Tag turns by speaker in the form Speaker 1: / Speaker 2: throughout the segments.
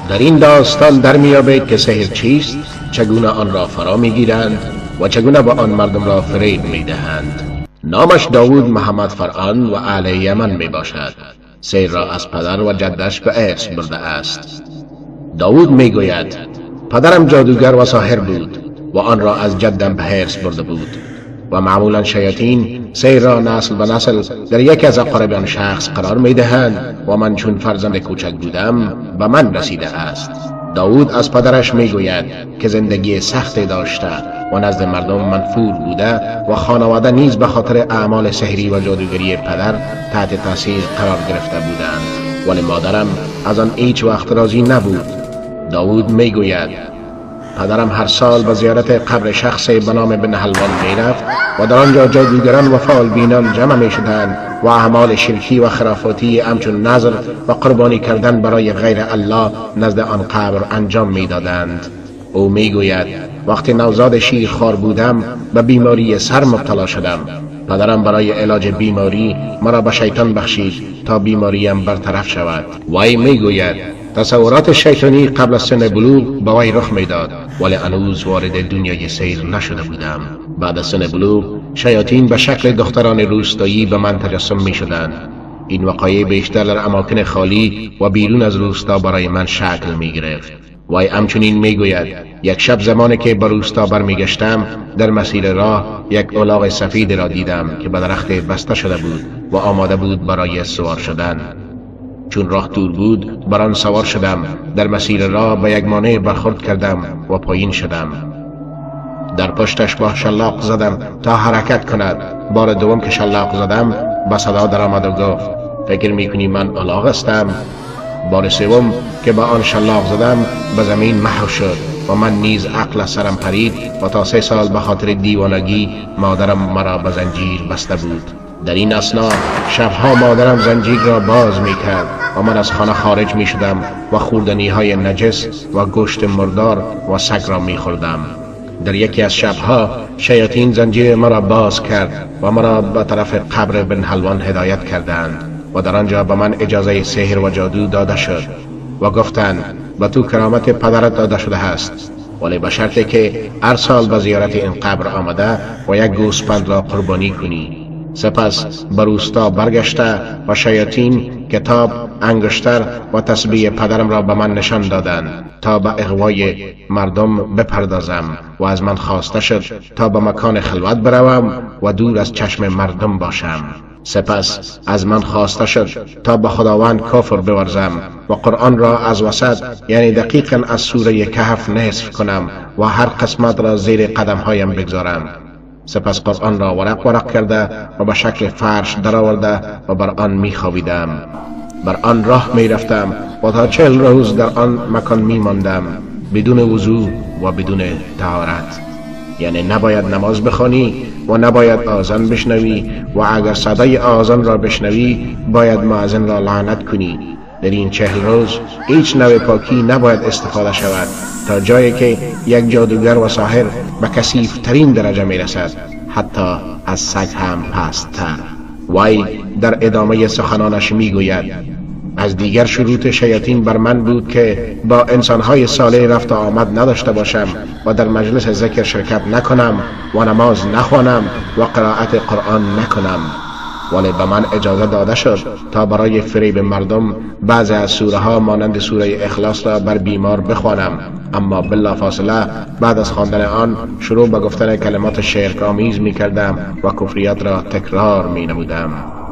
Speaker 1: در این داستان در میابید که سحر چیست، چگونه آن را فرا میگیرند و چگونه با آن مردم را فریب میدهند. نامش داوود محمد فرعان و اهل یمن می باشد. سحر را از پدر و جدش به ارث برده است. داوود می گوید پدرم جادوگر و ساحر بود و آن را از جدم به ارث برده بود و معمولا شیاطین سحر را نسل به نسل در یکی از اقارب آن شخص قرار می دهند و من چون فرزند کوچک بودم به من رسیده است. داوود از پدرش می گوید که زندگی سختی داشته و نزد مردم منفور بوده و خانواده نیز به خاطر اعمال سحری و جادوگری پدر تحت تاثیر قرار گرفته بودند، ولی مادرم از آن هیچ وقت راضی نبود. داوود می گوید پدرم هر سال به زیارت قبر شخصی به نام بن حلوان می رفت و در آنجا جادوگران و فالبینان جمع می شدند و اعمال شرکی و خرافاتی همچون نذر و قربانی کردن برای غیر الله نزد آن قبر انجام می دادند. او می گوید وقتی نوزاد شیرخوار بودم به بیماری سر مبتلا شدم. پدرم برای علاج بیماری مرا به شیطان بخشید تا بیماریم برطرف شود. وی می گوید تصورات شیطانی قبل از سن بلوغ به وی رخ میداد، ولی هنوز وارد دنیای سحر نشده بودم. بعد از سن بلوغ شیاطین به شکل دختران روستایی به من تجسم می شدند. این وقایع بیشتر در اماکن خالی و بیرون از روستا برای من شکل می گرفت. وی همچنین می گوید یک شب زمانی که به روستا برمیگشتم در مسیر راه یک الاغ سفید را دیدم که به درخت بسته شده بود و آماده بود برای سوار شدن. چون راه دور بود بر آن سوار شدم. در مسیر راه به یک مانع برخورد کردم و پایین شدم. در پشتش با شلاق زدم تا حرکت کند. بار دوم که شلاق زدم به صدا در آمد و گفت فکر میکنی من الاغ هستم؟ بار سوم که با آن شلاق زدم به زمین محو شد و من نیز عقل از سرم پرید و تا 3 سال به خاطر دیوانگی مادرم مرا به زنجیر بسته بود. در این اثنا شبها مادرم زنجیر را باز می کرد و من از خانه خارج می شدم و خوردنی های نجس و گوشت مردار و سگ را می خوردم. در یکی از شبها شیاطین زنجیر مرا باز کرد و مرا به طرف قبر بن حلوان هدایت کردند و در آنجا به من اجازه سحر و جادو داده شد و گفتند به تو کرامت پدرت داده شده است، ولی به شرطی که هر سال به زیارت این قبر آمده و یک گوسفند را قربانی کنی. سپس به روستا برگشته و شیاطین کتاب، انگشتر و تسبیح پدرم را به من نشان دادند تا به اغوای مردم بپردازم و از من خواسته شد تا به مکان خلوت بروم و دور از چشم مردم باشم. سپس از من خواسته شد تا به خداوند کفر بورزم و قرآن را از وسط یعنی دقیقاً از سوره کهف نصف کنم و هر قسمت را زیر قدم هایم بگذارم. سپس قرآن را ورق ورق کرده و به شکل فرش درآورده و بر آن می خوابیدم. بر آن راه می رفتم و تا 40 روز در آن مکان می ماندم بدون وضو و بدون طهارت. یعنی نباید نماز بخوانی و نباید آذان بشنوی و اگر صدای آذان را بشنوی باید مؤذن را لعنت کنی. در این 40 روز هیچ نوع پاکی نباید استفاده شود تا جایی که یک جادوگر و ساحر به کثیف ترین درجه می رسد، حتی از سگ هم پست‌تر. وی در ادامه سخنانش می گوید از دیگر شروط شیاطین بر من بود که با انسانهای صالح رفت و آمد نداشته باشم و در مجلس ذکر شرکت نکنم و نماز نخوانم و قرائت قرآن نکنم. ولی به من اجازه داده شد تا برای فریب مردم بعضی از سوره ها مانند سوره اخلاص را بر بیمار بخوانم، اما بلافاصله بعد از خواندن آن شروع به گفتن کلمات شرک‌آمیز می کردم و کفریات را تکرار می نمودم.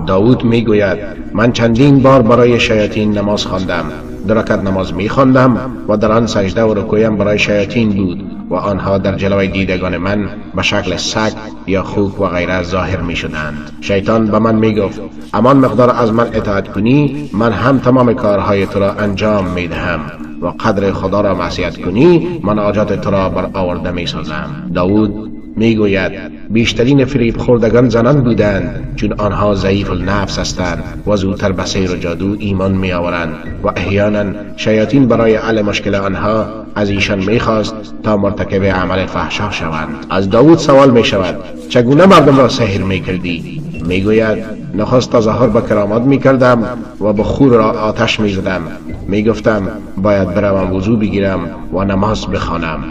Speaker 1: داوود می گوید من چندین بار برای شیاطین نماز خواندم. 2 رکعت نماز می خواندم و در آن سجده و رکوعم برای شیاطین بود و آنها در جلوی دیدگان من به شکل سگ یا خوک و غیره ظاهر می شدند. شیطان به من می گفت امان مقدار از من اطاعت کنی من هم تمام کارهای تو را انجام می دهم و قدر خدا را معصیت کنی من حاجات تو را بر آورده می سازم. داوود می گوید بیشترین فریب خوردگان زنان بودند، چون آنها ضعیف النفس هستند و زودتر به سحر و جادو ایمان می آورند و احیانا شیاطین برای حل مشکل آنها از ایشان می خواست تا مرتکب عمل فحشا شوند. از داوود سوال می شود چگونه مردم را سحر می کردی؟ میگوید نخست تظاهر به کرامات میکردم و بخور را آتش میزدم. میگفتم باید بروم وضو بگیرم و نماز بخوانم،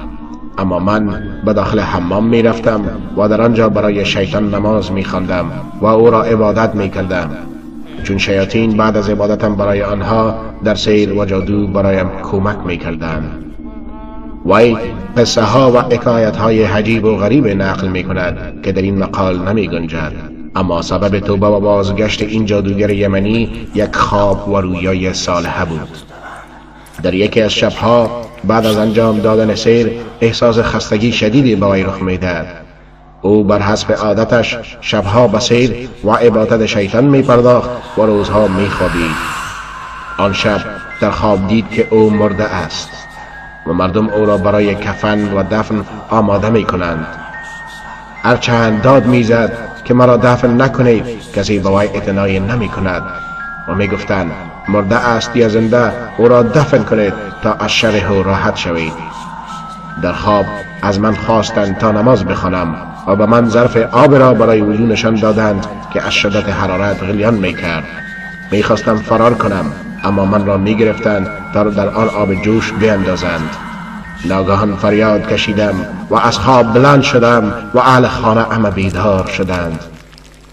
Speaker 1: اما من به داخل حمام میرفتم و در آنجا برای شیطان نماز میخواندم و او را عبادت میکردم، چون شیاطین بعد از عبادتم برای آنها در سیر و جادو برایم کمک میکردند. وی قصه ها و حکایت های عجیب و غریب نقل می کند که در این مقال نمی گنجد، اما سبب توبه و بازگشت این جادوگر یمنی یک خواب و رویای صالحه بود. در یکی از شبها بعد از انجام دادن سیر احساس خستگی شدیدی به وی رخ می داد. او بر حسب عادتش شبها به سیر و عبادت شیطان می پرداخت و روزها می خوابید. آن شب در خواب دید که او مرده است و مردم او را برای کفن و دفن آماده می کنند. هرچند داد می زد که مرا دفن نکنید، کسی به وی اعتنایی نمی کند و می گفتند مرده است یا زنده، او را دفن کنید تا از شر او راحت شوید. در خواب از من خواستند تا نماز بخوانم و به من ظرف آب را برای وضو نشان دادند که از شدت حرارت غلیان می کرد. می خواستم فرار کنم، اما من را می گرفتند تا در آن آب جوش بیندازند. ناگهان فریاد کشیدم و از خواب بلند شدم و اهل خانه همه بیدار شدند.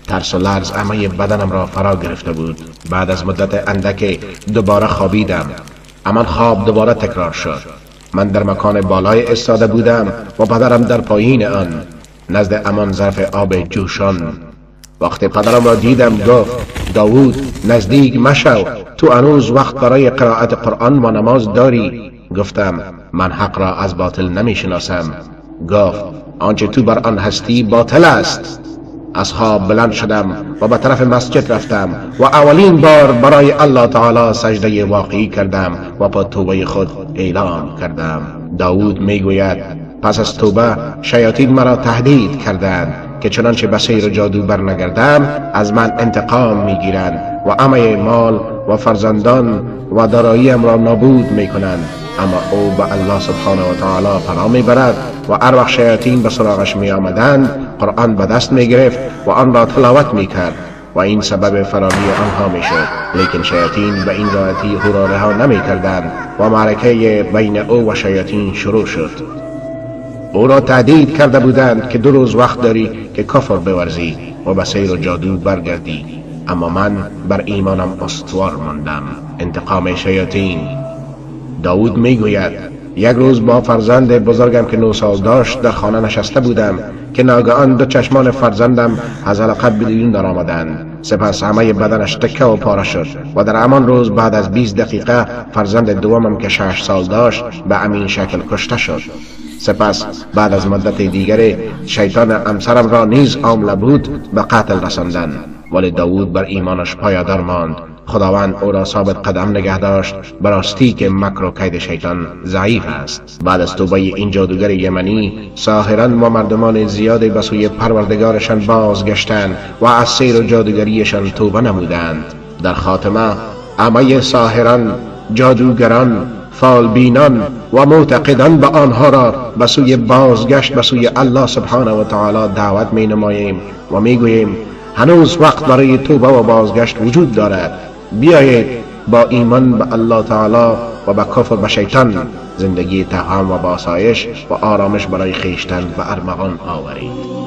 Speaker 1: ترس و لرز همه بدنم را فرا گرفته بود. بعد از مدت اندک دوباره خوابیدم. همان خواب دوباره تکرار شد. من در مکان بالای ایستاده بودم و پدرم در پایین آن نزد همان ظرف آب جوشان. وقتی پدرم را دیدم گفت داوود نزدیک مشو، تو هنوز وقت برای قرائت قرآن و نماز داری. گفتم من حق را از باطل نمی شناسم. گفت آنچه تو بر آن هستی باطل است. از خواب بلند شدم و به طرف مسجد رفتم و اولین بار برای الله تعالی سجده واقعی کردم و با توبه خود اعلام کردم. داوود میگوید پس از توبه شیاطین مرا تهدید کردند که چنانچه به سیر و جادو برنگردم از من انتقام میگیرند و همه مال و فرزندان و داراییم را نابود میکنند. اما او به الله سبحانه و تعالی پناه میبرد و هر وقت شیاطین به سراغش می آمدند قرآن به دست می گرفت و آن را تلاوت می کرد و این سبب فراری آنها می شد. لیکن شیاطین به این راحتی او را رها نمی کردند و معرکه بین او و شیاطین شروع شد. او را تهدید کرده بودند که 2 روز وقت داری که کفر بورزی و به سیر و جادو برگردی، اما من بر ایمانم استوار ماندم. انتقام شیاطین. داوود میگوید یک روز با فرزند بزرگم که 9 سال داشت در خانه نشسته بودم که ناگهان 2 چشمان فرزندم از حلقه بیرون در آمدند. سپس همه بدنش تکه و پاره شد و در همان روز بعد از 20 دقیقه فرزند دومم که 6 سال داشت به همین شکل کشته شد. سپس بعد از مدت دیگری شیطان همسرم را نیز عامل بود به قتل رساندند، ولی داوود بر ایمانش پایدار ماند. خداوند او را ثابت قدم نگه داشت. براستی که مکر و کید شیطان ضعیف است. بعد از توبه این جادوگر یمنی ساحران و مردمان زیادی به سوی پروردگارشان بازگشتند و از سیر و جادوگریشان توبه نمودند. در خاتمه همه ساحران، جادوگران، فالبینان و معتقدان به آنها را به سوی بازگشت به سوی الله سبحانه و تعالی دعوت می نماییم و می گوییم هنوز وقت برای توبه و بازگشت وجود دارد. بیایید با ایمان به الله تعالی و به کفر به شیطان زندگی تمام و با آسایش و آرامش برای خویشتن و ارمغان آورید.